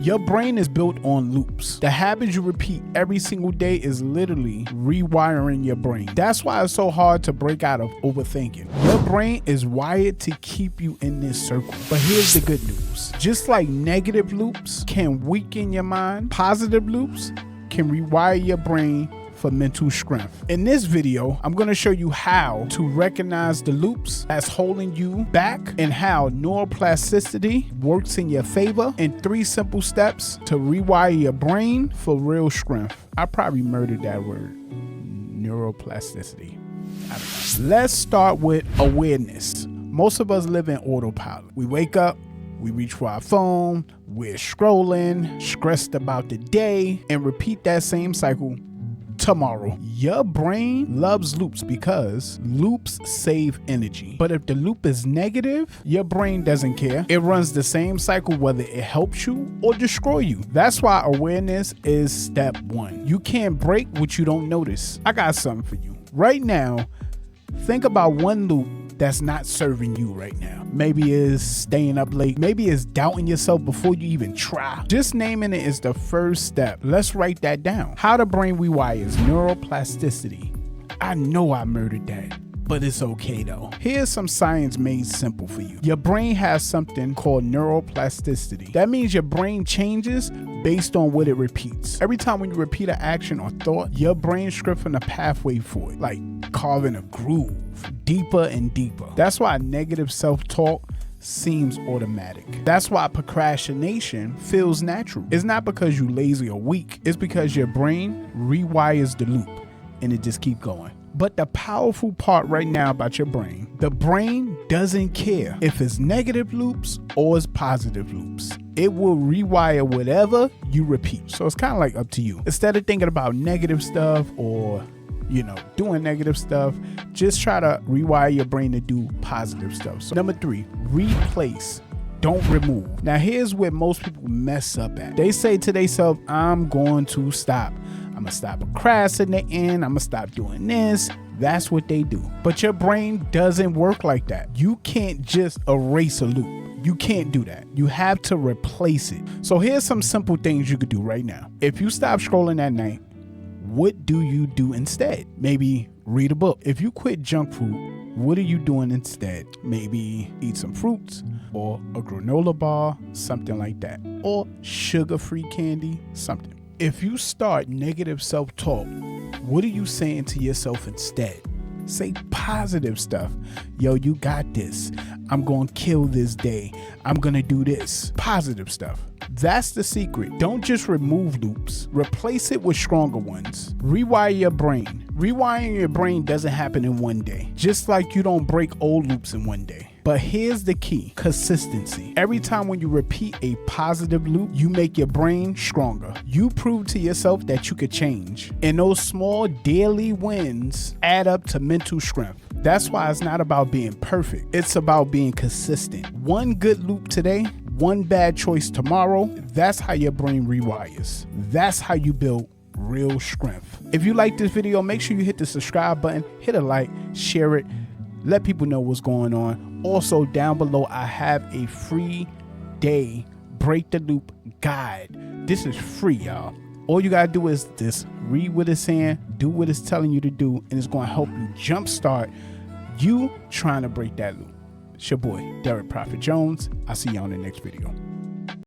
Your brain is built on loops. The habits you repeat every single day is literally rewiring your brain. That's why it's so hard to break out of overthinking. Your brain is wired to keep you in this circle. But here's the good news. Just like negative loops can weaken your mind, positive loops can rewire your brain for mental strength. In this video, I'm going to show you how to recognize the loops that's holding you back and how neuroplasticity works in your favor in 3 simple steps to rewire your brain for real strength. I probably murdered that word. Neuroplasticity. I don't know. Let's start with awareness. Most of us live in autopilot. We wake up, we reach for our phone, we're scrolling, stressed about the day, and repeat that same cycle tomorrow. Your brain loves loops because loops save energy. But if the loop is negative, your brain doesn't care. It runs the same cycle whether it helps you or destroy you. That's why awareness is step 1. You can't break what you don't notice. I got something for you. Right now, think about one loop that's not serving you right now. Maybe it's staying up late. Maybe it's doubting yourself before you even try. Just naming it is the first step. Let's write that down. How the brain rewires neuroplasticity. I know I murdered that, but it's okay though. Here's some science made simple for you. Your brain has something called neuroplasticity. That means your brain changes based on what it repeats. Every time when you repeat an action or thought, your brain scripting a pathway for it, like carving a groove deeper and deeper. That's why negative self-talk seems automatic. That's why procrastination feels natural. It's not because you're lazy or weak. It's because your brain rewires the loop and it just keeps going. But the powerful part right now about your brain, the brain doesn't care if it's negative loops or it's positive loops. It will rewire whatever you repeat. So it's kind of like up to you. Instead of thinking about negative stuff or doing negative stuff, just try to rewire your brain to do positive stuff. So number 3, replace. Don't remove. Now here's where most people mess up at. They say to themselves, I'm going to stop. I'm gonna stop procrastinating. I'm gonna stop doing this. That's what they do. But your brain doesn't work like that. You can't just erase a loop. You can't do that. You have to replace it. So here's some simple things you could do right now. If you stop scrolling at night, what do you do instead? Maybe read a book. If you quit junk food, what are you doing instead? Maybe eat some fruits or a granola bar, something like that. Or sugar-free candy, something. If you start negative self-talk, what are you saying to yourself instead? Say positive stuff. Yo, you got this. I'm going to kill this day. I'm going to do this. Positive stuff. That's the secret. Don't just remove loops. Replace it with stronger ones. Rewire your brain. Rewiring your brain doesn't happen in one day. Just like you don't break old loops in one day. But here's the key: consistency. Every time when you repeat a positive loop, you make your brain stronger. You prove to yourself that you could change. And those small daily wins add up to mental strength. That's why it's not about being perfect. It's about being consistent. One good loop today, one bad choice tomorrow. That's how your brain rewires. That's how you build real strength. If you like this video, make sure you hit the subscribe button, hit a like, share it. Let people know what's going on. Also, down below, I have a free day break the loop guide. This is free, y'all. All you gotta do is just read what it's saying, do what it's telling you to do, and it's gonna help you jumpstart you trying to break that loop. It's your boy, Derek Prophet Jones. I'll see you on the next video.